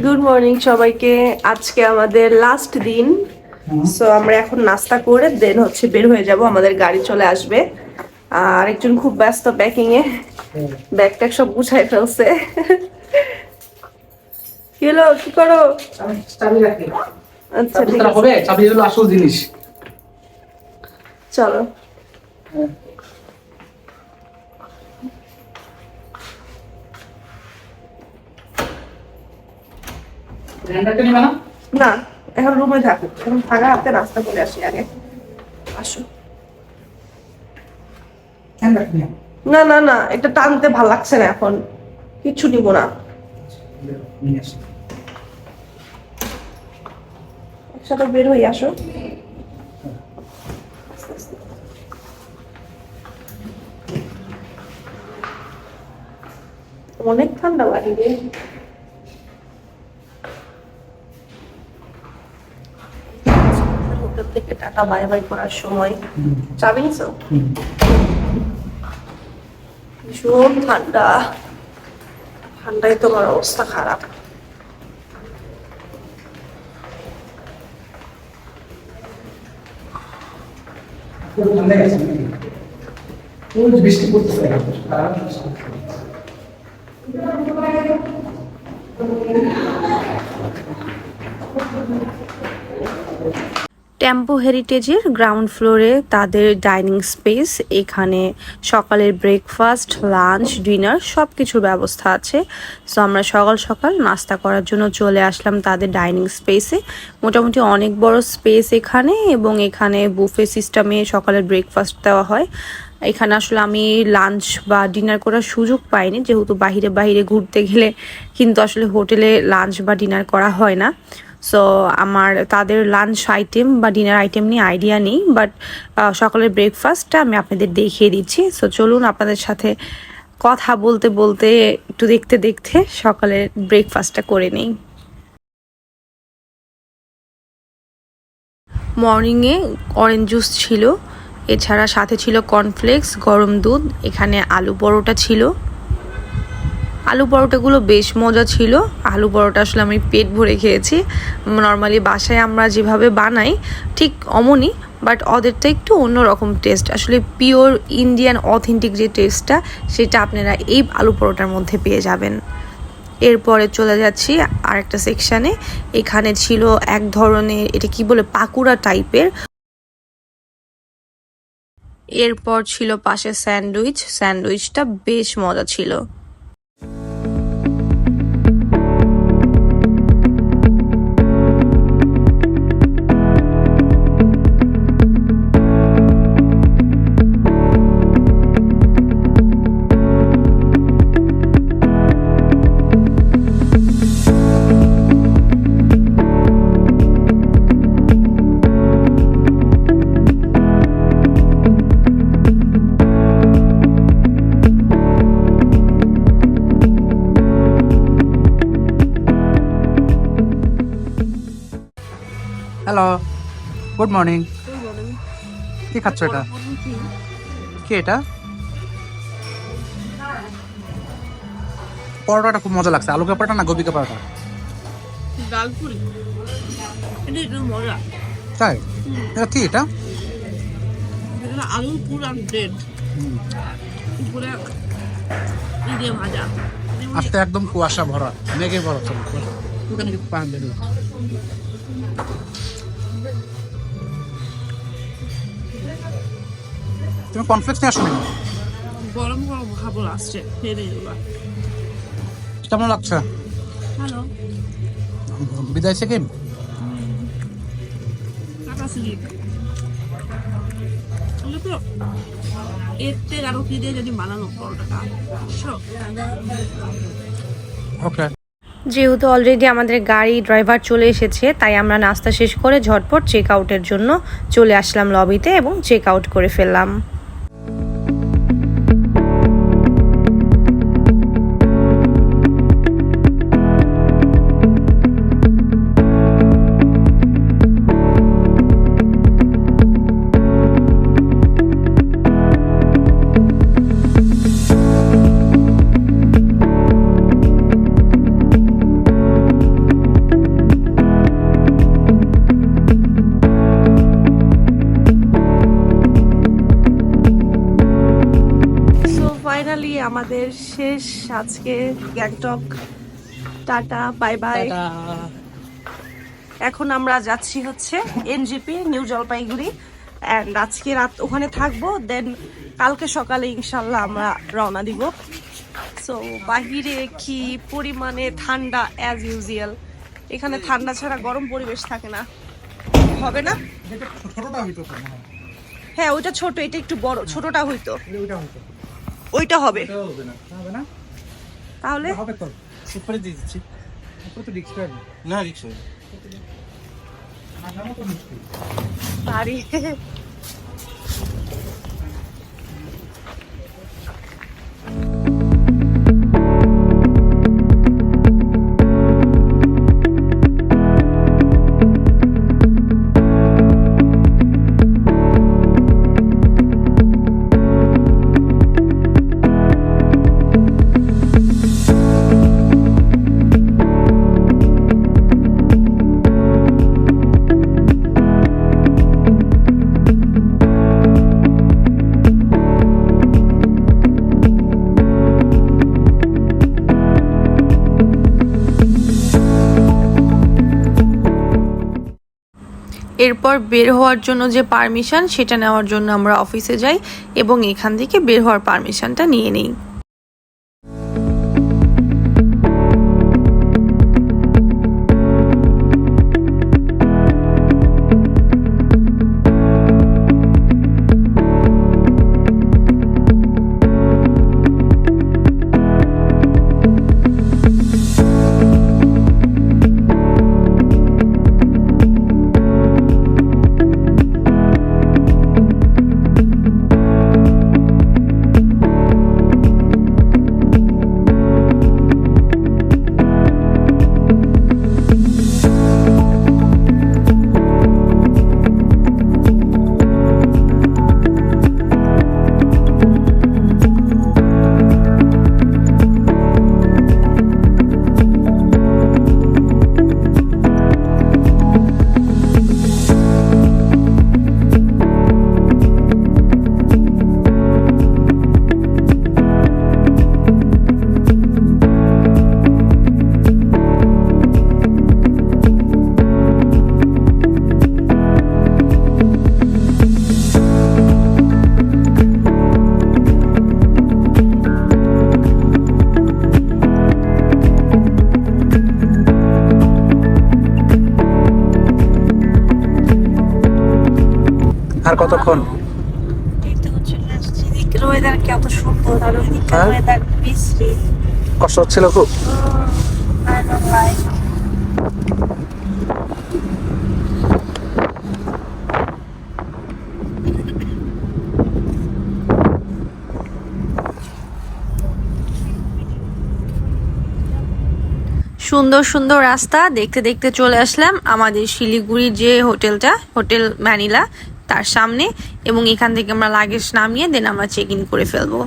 Good morning সবাইকে। আজকে আমাদের লাস্ট দিন। সো আমরা এখন নাস্তা করে দেন হচ্ছে বের হয়ে যাব, আমাদের গাড়ি চলে আসবে। আর একজন খুব ব্যস্ত প্যাকিং এ, ব্যাগ ট্যাগ সব গুছাই ফেলছে। কি হলো, কি করো? চাবি রাখি। আচ্ছা ঠিক আছে, হবে, চাবি হলো আসল জিনিস। চলো। না, এখন রুমে থাকো, এখন ফাঁকা হাতে নাস্তা করে আসি আগে। আসো। না না না, এটা টানতে ভাল লাগছে না, এখন কিচ্ছু নিব না। একসাথে বের হয়ে আসো। অনেক ঠান্ডা লাগে রে। হোটেল থেকে টাটা বাই বাই করার সময় চাবি নিছো? ভীষণ ঠান্ডা, ঠান্ডায় তোমার অবস্থা খারাপ। বৃষ্টি পড়তেছে। টেম্পো হেরিটেজের গ্রাউন্ড ফ্লোরে তাদের ডাইনিং স্পেস, এখানে সকালের ব্রেকফাস্ট, লাঞ্চ, ডিনার সব কিছুর ব্যবস্থা আছে। সো আমরা সকাল সকাল নাস্তা করার জন্য চলে আসলাম তাদের ডাইনিং স্পেসে। মোটামুটি অনেক বড় স্পেস এখানে, এবং এখানে বুফে সিস্টেমে সকালের ব্রেকফাস্ট দেওয়া হয়। এখানে আসলে আমি লাঞ্চ বা ডিনার করার সুযোগ পাইনি, যেহেতু বাইরে ঘুরতে গেলে কিন্তু আসলে হোটেলে লাঞ্চ বা ডিনার করা হয় না। সো আমার তাদের লাঞ্চ আইটেম বা ডিনার আইটেম নিয়ে আইডিয়া নেই, বাট সকালের ব্রেকফাস্টটা আমি আপনাদের দেখিয়ে দিচ্ছি। সো চলুন আপনাদের সাথে কথা বলতে বলতে একটু দেখতে দেখতে সকালের ব্রেকফাস্টটা করে নিই। মর্নিংয়ে অরেঞ্জ জুস ছিল, এছাড়া সাথে ছিল কর্নফ্লেক্স, গরম দুধ, এখানে আলু পরোটা ছিল। আলু পরোটাগুলো বেশ মজা ছিল। আলু পরোটা আসলে আমি পেট ভরে খেয়েছি। নর্মালি বাসায় আমরা যেভাবে বানাই ঠিক অমনই, বাট ওদেরটা একটু অন্যরকম টেস্ট। আসলে পিওর ইন্ডিয়ান অথেন্টিক যে টেস্টটা, সেটা আপনারা এই আলু পরোটার মধ্যে পেয়ে যাবেন। এরপরে চলে যাচ্ছি আরেকটা সেকশানে। এখানে ছিল এক ধরনের, এটা কি বলে, পাকুড়া টাইপের। এরপর ছিল পাশে স্যান্ডউইচটা বেশ মজা ছিল। Hello, good morning. কি খাচ্ছ এটা? কি এটা? পরোটাটা খুব মজা লাগছে। আলু কা পরোটা না গোবি কা পরোটা? ডালপুরি, এটা একটু মজা। তাই? এটা কি এটা? এটা আলু পুর আর ব্রেড, উপরে দিয়ে ভাজা। আজকে একদম কুয়াশা ভরা, মেঘে ভরা। চলো এখানে কিছু পান দেবে। তুমি কনফ্লেক্স নিয়ে আসো না? গরম গরম খাবার আসছে, খেয়ে নেবা। কেমন লাগছে? হ্যালো, বিদায় সেকেন্ড টাটা স্লিপ। তো এর থেকে আরো কি দিয়ে যদি বানানো পরোটাটা। ওকে। যেহেতু অলরেডি আমাদের গাড়ি ড্রাইভার চলে এসেছে, তাই আমরা নাস্তা শেষ করে ঝটপট চেক আউটের জন্য চলে আসলাম লবিতে এবং চেক আউট করে ফেললাম। আমাদের শেষ আজকে গ্যাংটক। Tata, bye bye. এখন আমরা যাচ্ছি হচ্ছে এনজিপি, নিউ জলপাইগুড়ি, অ্যান্ড আজকে রাত ওখানে থাকবো, দেন কালকে সকালে ইনশাল্লাহ আমরা রওনা দিব। সো বাহিরে কি পরিমাণে ঠান্ডা, অ্যাজ ইউজুয়াল। এখানে ঠান্ডা ছাড়া গরম পরিবেশ থাকে না, হবে না? হ্যাঁ ওইটা ছোট, এটা একটু বড়। ছোটটা হইতো, ওইটা হবে তাহলে। পারি। এরপর বের হওয়ার জন্য যে পারমিশন, সেটা নেওয়ার জন্য আমরা অফিসে যাই এবং এখান থেকে বের হওয়ার পারমিশনটা নিয়ে নিই। আর কতক্ষণ? কষ্ট হচ্ছিল খুব? সুন্দর সুন্দর রাস্তা দেখতে দেখতে চলে আসলাম আমাদের শিলিগুড়ির যে হোটেলটা, হোটেল ম্যানিলা, তার সামনে। এবং এখান থেকে আমরা লাগেজ নামিয়ে দেন আমরা চেক ইন করে ফেলবো।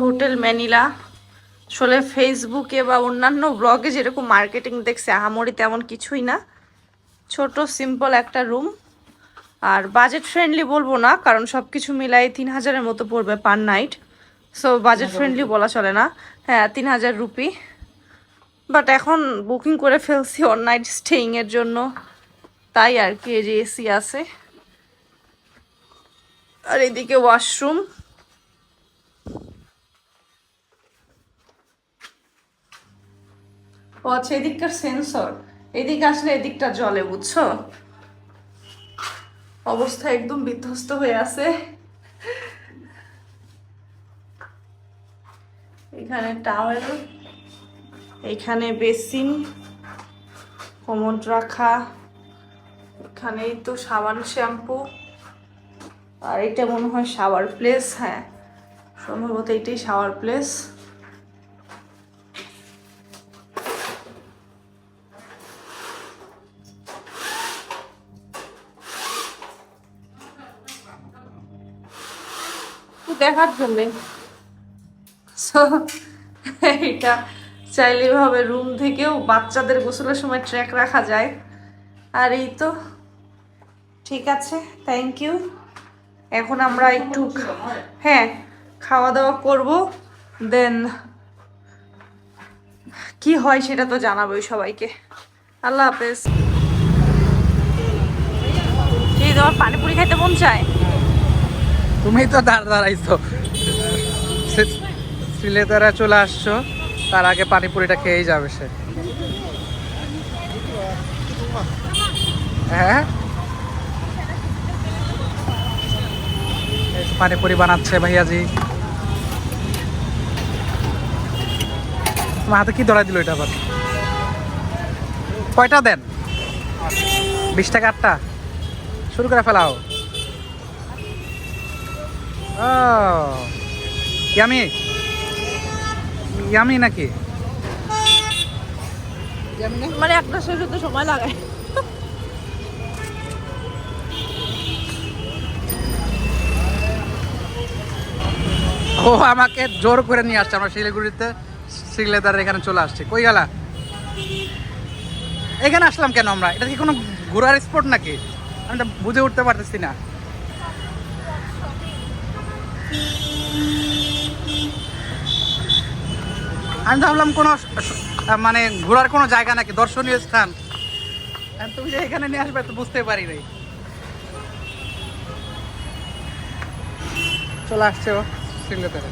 Hotel Manila. আসলে ফেসবুকে বা অন্যান্য ব্লগে যেরকম মার্কেটিং দেখছে আহামরি তেমন কিছুই না, ছোট সিম্পল একটা রুম। আর বাজেট ফ্রেন্ডলি বলবো না, কারণ সব কিছু মিলাই 3000-এর মতো পড়বে per night. So budget friendly বলা চলে না। হ্যাঁ, 3000 রুপি। বাট এখন বুকিং করে ফেলছি অন নাইট স্টেইংয়ের জন্য, তাই আর কি। এই যে এসি আছে, আর এদিকে ওয়াশরুম। ও আচ্ছা, এদিকটার সেন্সর, এদিকে আসলে এদিকটা জলে, বুঝছো? অবস্থা একদম বিধ্বস্ত হয়ে আছে। এখানে টাওয়েল, এখানে বেসিন, কমোড রাখা, এখানেই তো সাবান শ্যাম্পু, আর এটা মনে হয় শাওয়ার প্লেস। হ্যাঁ, সম্ভবত এটাই শাওয়ার প্লেস। দেখার জন্যে এটা চাইলে ভাবে রুম থেকেও বাচ্চাদের গোসলের সময় ট্র্যাক রাখা যায়। আর এই তো ঠিক আছে, থ্যাংক ইউ। এখন আমরা একটু হ্যাঁ খাওয়া দাওয়া করব, দেন কি হয় সেটা তো জানাবোই সবাইকে। আল্লাহ হাফেজ। এই তোমার পানিপুরি খাইতে মন চায়? তুমি তো দাঁড়াইছো, সিলেটারা চলে আসছো, তার আগে পানিপুরিটা খেয়েই যাবে সে। হ্যাঁ, পানিপুরি বানাচ্ছে ভাইয়াজি। তোমার হাতে কি ধরা দিল এটা আবার? কয়টা দেন? 20 টাকা 8টা। শুরু করে ফেলাও। ও ইয়ামি, ইয়ামি নাকি? মানে একটা শেষ হতে সময় লাগায়। ও আমাকে জোর করে নিয়ে আসছে। আমরা শিলিগুড়িতে সিলেদার এখানে চলে আসছি। কই গেলা? এখানে আসলাম কেন আমরা? এটা কি কোনো ঘোরার স্পট নাকি? আমি তো বুঝে উঠতে পারতেছি না। আমি ভাবলাম কোনো মানে ঘোরার কোনো জায়গা নাকি, দর্শনীয় স্থান। আর তুমি যে এখানে নিয়ে আসবে তো বুঝতে পারি নাই। চলে আসছে ও সিলেদারে।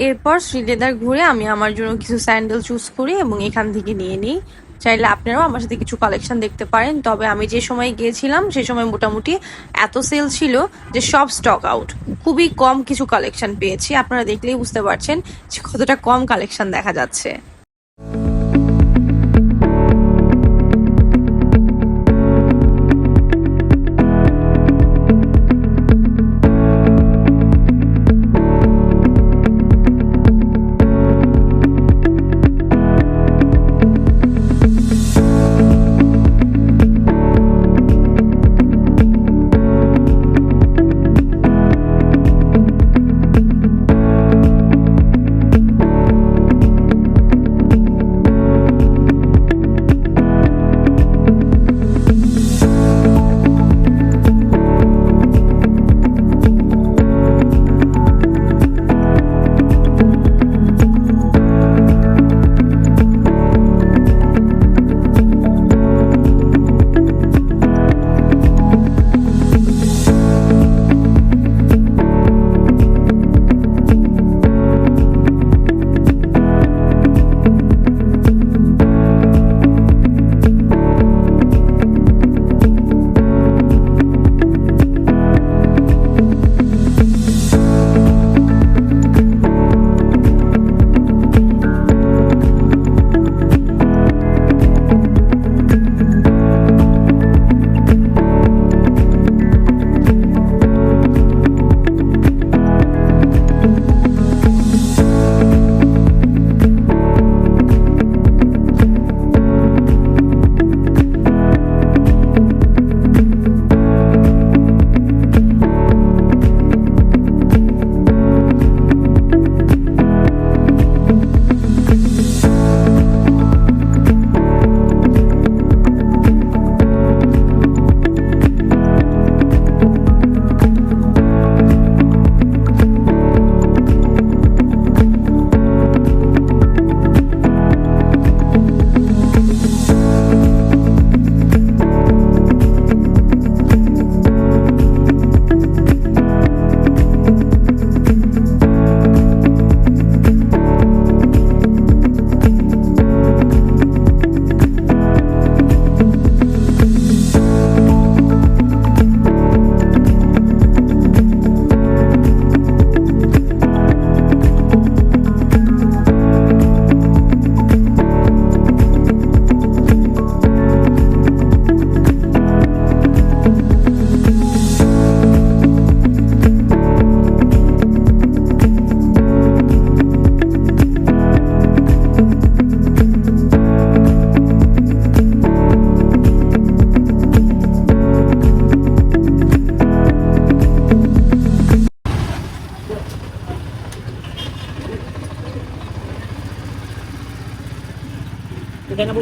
এরপর শ্রীলেদার ঘুরে আমি আমার জন্য কিছু স্যান্ডেল চুজ করি এবং এখান থেকে নিয়ে নিই। চাইলে আপনারাও আমার সাথে কিছু কালেকশন দেখতে পারেন। তবে আমি যে সময় গিয়েছিলাম সে সময় মোটামুটি এত সেল ছিল যে সব স্টক আউট। খুবই কম কিছু কালেকশন পেয়েছি, আপনারা দেখলেই বুঝতে পারছেন যে কতটা কম কালেকশন দেখা যাচ্ছে।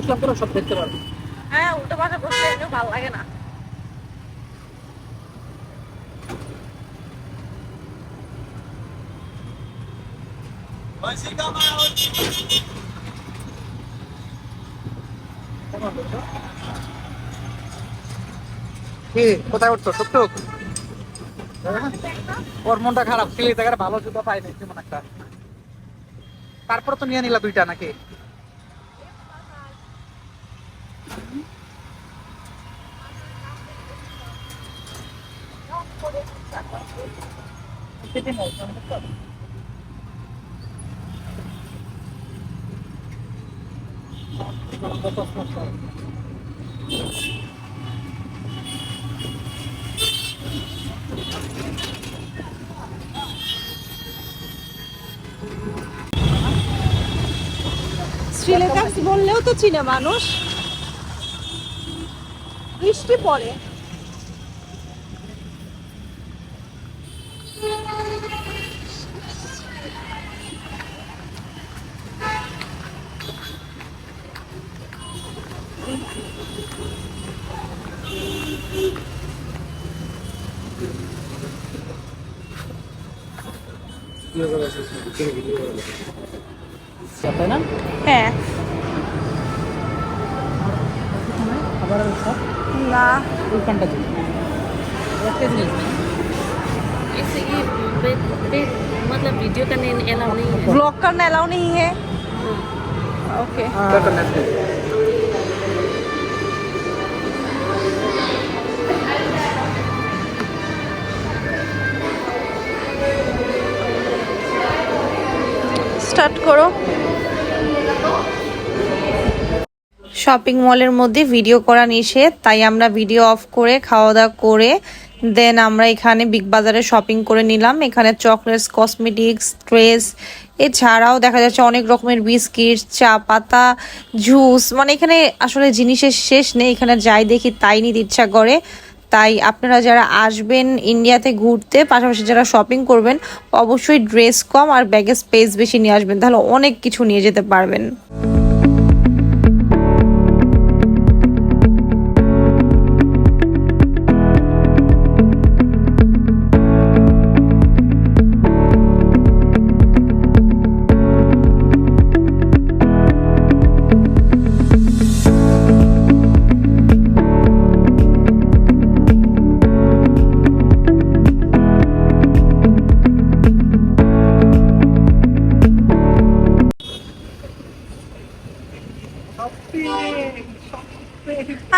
বসলাম পুরো সব দেখতে পারবো। হ্যাঁ, উল্টো পাশে বসলে এমনি ভালো লাগে না। কি কোথায় উঠতো টুকটুক? ওর মনটা খারাপ ছিল, এই জায়গায় ভালো জুতো পাই নাই তেমন একটা। তারপর তো নিয়ে নিলা দুইটা নাকি? শ্রীলেদার্স বললেও তো চিনে মানুষ। বৃষ্টি পড়ে। তাই না? হ্যাঁ। আবার না, ওইখানটা দিই একটা জিনিস ऐसे ये मतलब वीडियो करने अलाउ नहीं है। ब्लॉग करना अलाउ नहीं है। ओके। স্টার্ট করো। শপিং মলের মধ্যে ভিডিও করা নিষেধ, তাই আমরা ভিডিও অফ করে খাওয়া দাওয়া করে দেন আমরা এখানে বিগ বাজারে শপিং করে নিলাম। এখানে চকলেটস, কসমেটিক্স, ড্রেস, এছাড়াও দেখা যাচ্ছে অনেক রকমের বিস্কিট, চা পাতা, জুস, মানে এখানে আসলে জিনিসের শেষ নেই। এখানে যাই দেখি তাই নিতে ইচ্ছা করে। তাই আপনারা যারা আসবেন ইন্ডিয়াতে ঘুরতে, পাশাপাশি যারা শপিং করবেন, অবশ্যই ড্রেস কম আর ব্যাগের স্পেস বেশি নিয়ে আসবেন, তাহলে অনেক কিছু নিয়ে যেতে পারবেন।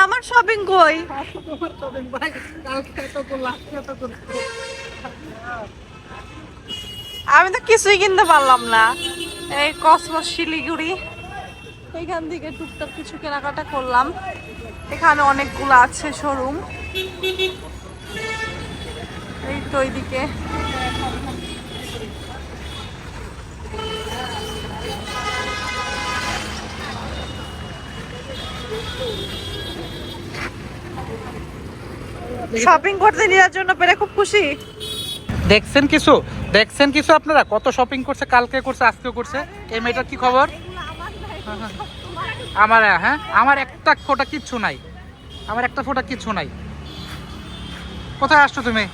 আমার শপিং কই? আমি তো কিছুই কিনতে পারলাম না। এই কসমস শিলিগুড়ি, এইখান থেকে টুকটাক কিছু কেনাকাটা করলাম। এখানে অনেকগুলো আছে শোরুম। এই তো এইদিকে শপিং করতে নেওয়ার জন্য পেরে খুব খুশি। দেখছেন কিছু আপনারা কত শপিং করছে, কালকে করছে, আজকে করছে। এই মেয়েটার কি খবর? আমার হ্যাঁ, আমার একটা ফোঁটা কিচ্ছু নাই, আমার একটা ফোঁটা কিচ্ছু নাই। কোথায় আসছো তুমি?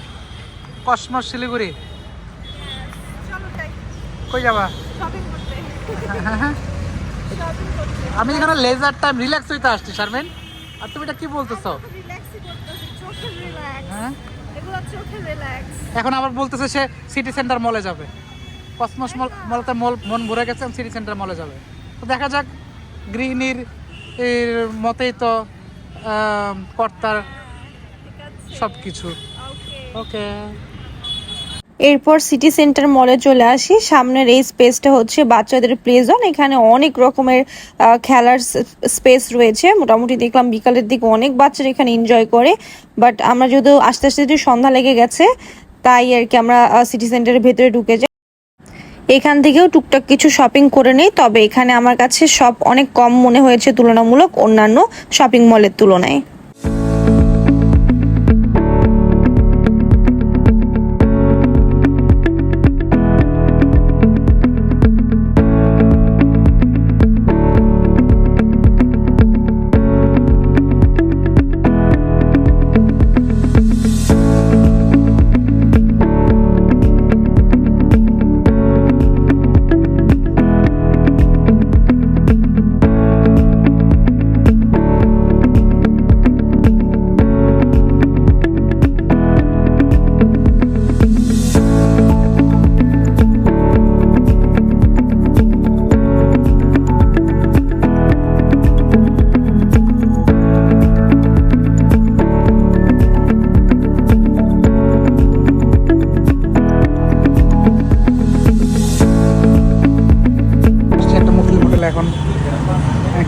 কসমস শিলিগুড়ি। কই যাবা? আমি এখানে লেজার টাইম রিল্যাক্স হইতে আসছি শারমিন, আর তুমি এটা কি বলতেছো? হ্যাঁ, এখন আবার বলতেছে সে সিটি সেন্টার মলে যাবে। কসমস মলতে মন ভরে গেছে, সিটি সেন্টার মলে যাবে। তো দেখা যাক, গৃহিণীর মতেই তো কর্তার সব কিছু। ওকে। এরপর সিটি সেন্টার মলে চলে আসি। সামনের এই স্পেসটা হচ্ছে বাচ্চাদের প্লে জোন। এখানে অনেক রকমের খেলার স্পেস রয়েছে। মোটামুটি দেখলাম বিকালের দিকে অনেক বাচ্চারা এখানে এনজয় করে। বাট আমরা যদিও আস্তে আস্তে যদি সন্ধ্যা লেগে গেছে, তাই আর কি আমরা সিটি সেন্টারের ভেতরে ঢুকে যাই। এখান থেকেও টুকটাক কিছু শপিং করে নেই, তবে এখানে আমার কাছে সব অনেক কম মনে হয়েছে তুলনামূলক অন্যান্য শপিং মলের তুলনায়।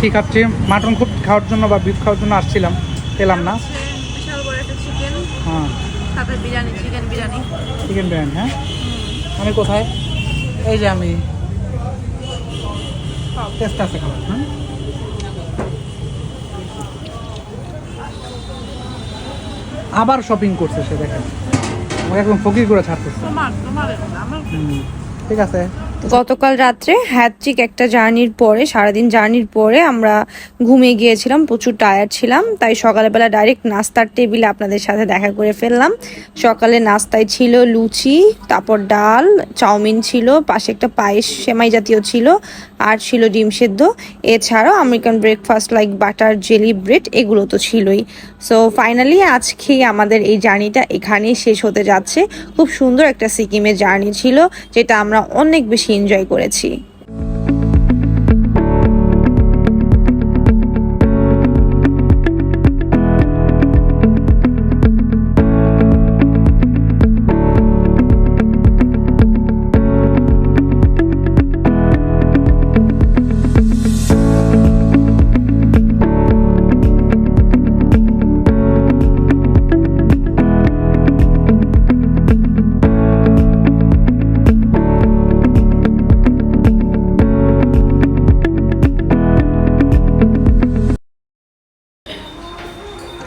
কি খাচ্ছি, মাটন খুব খাওয়ার জন্য বা বিফ খাওয়ার জন্য আসছিলাম, পেলাম না। বিশাল বড় একটা চিকেন, হ্যাঁ সাথে বিরিয়ানি, চিকেন বিরিয়ানি। চিকেন বিরিয়ানি। হ্যাঁ আমি কোথায়, এই যে আমি, টেস্ট আছে খাবার। হ্যাঁ আবার শপিং করছে সে, দেখেন আমাকে একদম ফকির করে ছাড়তেছে। ঠিক আছে। গতকাল রাত্রে হ্যাট্রিক একটা জার্নির পরে, সারাদিন জার্নির পরে আমরা ঘুমিয়ে গিয়েছিলাম, প্রচুর টায়ার্ড ছিলাম, তাই সকালবেলা ডাইরেক্ট নাস্তার টেবিলে আপনাদের সাথে দেখা করে ফেললাম। সকালে নাস্তায় ছিল লুচি, তারপর ডাল, চাউমিন ছিল, পাশে একটা পায়েস সেমাই জাতীয় ছিল, আর ছিল ডিম সেদ্ধ। এছাড়াও American breakfast like butter jelly bread, এগুলো তো ছিলই। সো ফাইনালি আজকে আমাদের এই জার্নিটা এখানেই শেষ হতে যাচ্ছে। খুব সুন্দর একটা সিকিমের জার্নি ছিল, যেটা আমরা অনেক বেশি এনজয় করেছি।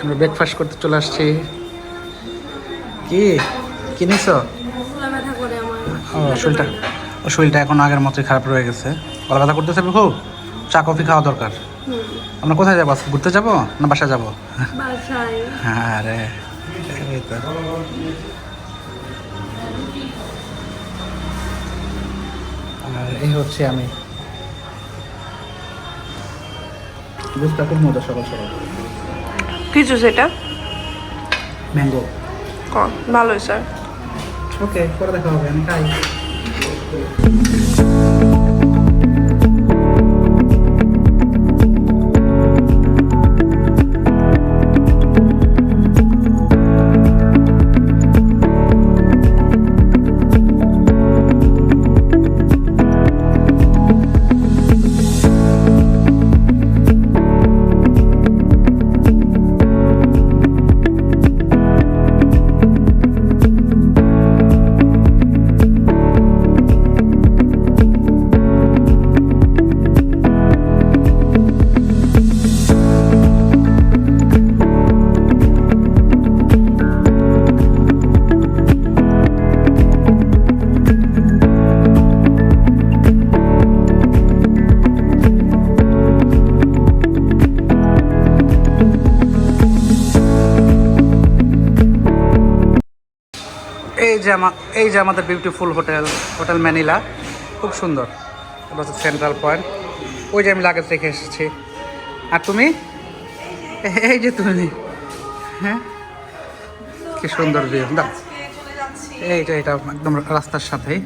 আমরা ব্রেকফাস্ট করতে চলে আসছি। কি কিনেছ? ও শরীরটা এখন আগের মতোই খারাপ রয়ে গেছে, গলা ব্যথা করতেছে খুব। চা কফি খাওয়া দরকার। আমরা কোথায় যাবো? ঘুরতে যাবো না বাসায় যাবো? হ্যাঁ রে, এই তো। আর এই হচ্ছে আমি, বুঝতে খুব মজা সকাল সকাল। কিছু সেটা ম্যাঙ্গো। ভালোই স্যার। ওকে, পরে দেখা হবে, আমি খাই। এই যে আমাদের বিউটিফুল হোটেল ম্যানিলা, খুব সুন্দর। এটা হচ্ছে সেন্ট্রাল পয়েন্ট। ওই যে আমি লাগেজ রেখে এসেছি। আর তুমি, এই যে তুমি, হ্যাঁ কি সুন্দর ভিউ। এইটা একদম রাস্তার সাথেই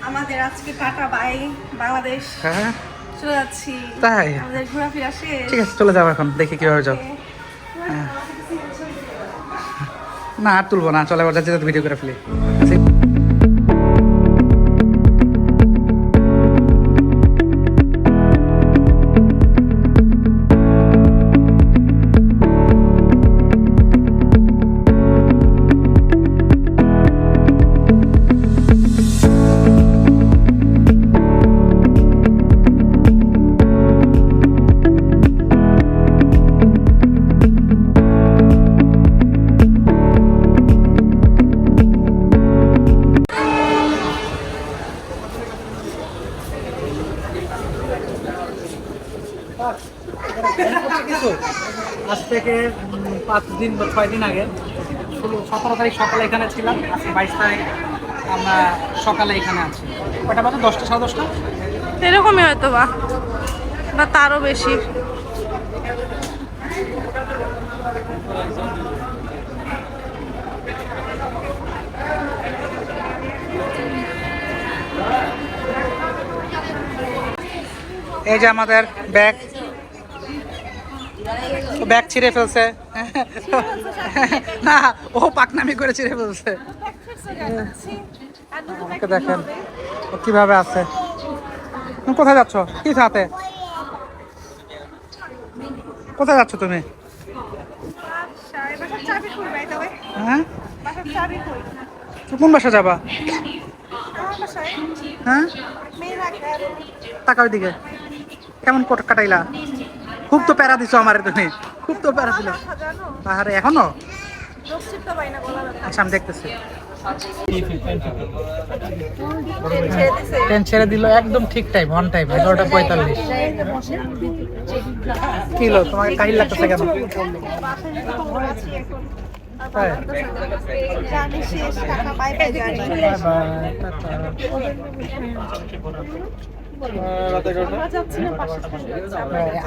আমাদের আজকে টাটা বাই বাংলাদেশ। হ্যাঁ চলে যাচ্ছি। তাই? আমাদের ঘোরাফেরা শেষ। ঠিক আছে, চলে যাবো এখন, দেখি কীভাবে যাও। হ্যাঁ না আর তুলবো না, চলে যাচ্ছে, ভিডিও করে ফেলি। আজ থেকে 5 দিন বা 6 দিন আগে 17 তারিখ সকালে এখানে ছিলাম, আজকে 22 তারিখ আমরা সকালে এখানে আছি। কটা বাজে? 10টা, 10:30 এরকমই হয়তো বা তারও বেশি। এই যে আমাদের ব্যাগ ছিঁড়ে ফেলছে। না, ও পাকনামি করে ছিঁড়ে ফেলছে। আমাকে দেখেন ও কিভাবে আছে। তুমি কোথায় যাচ্ছ? কি সাথে? কোথায় যাচ্ছ তুমি? হ্যাঁ, তো কোন বাসা যাবা? হ্যাঁ, টাকা ওইদিকে কেমন কাটাইলা? খুব তো প্যারা দিছো আমার, তুমি খুব তো প্যারা দিলে। আরে এখনো? আচ্ছা আমি দেখতেছি। ট্রেন ছেড়ে দিল একদম ঠিক টাইম, অন টাইম, 11:45। কি হলো, তোমাকে কাহিল লাগতেছে কেন?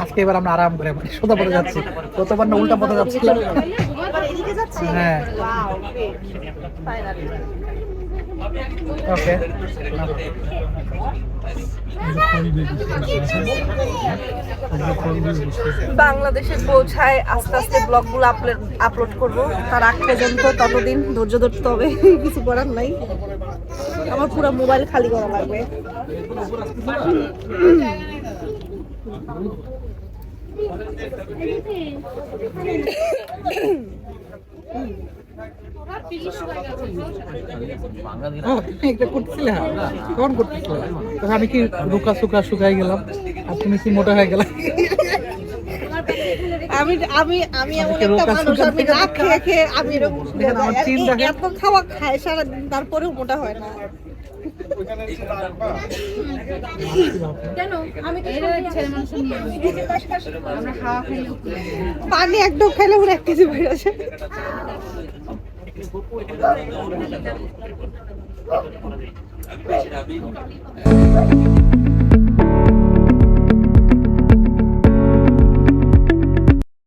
আজকে এবার আমরা আরাম করে সোজা পথে যাচ্ছি, কতবার না উল্টা পথে যাচ্ছিলাম। হ্যাঁ ওকে। বাংলাদেশে পৌঁছায় আস্তে আস্তে ব্লগগুলো আপলোড করব, তার আগ পর্যন্ত ততদিন ধৈর্য ধরতে হবে, কিছু করার নাই। আমার পুরো মোবাইল খালি করা লাগবে। আমি কি রুকা সুকা শুকাই গেলাম আর তুমি কি মোটা হয়ে গেলাম? আমি আমি আমি এমন একটা মানুষ, আমি না খেয়ে খেয়ে আমি এরকম এত খাওয়া খাই সারাদিন, তারপরেও মোটা হয় না। পানি একদম খাইলে পুরো 1 কেজি বেড়ে আসে।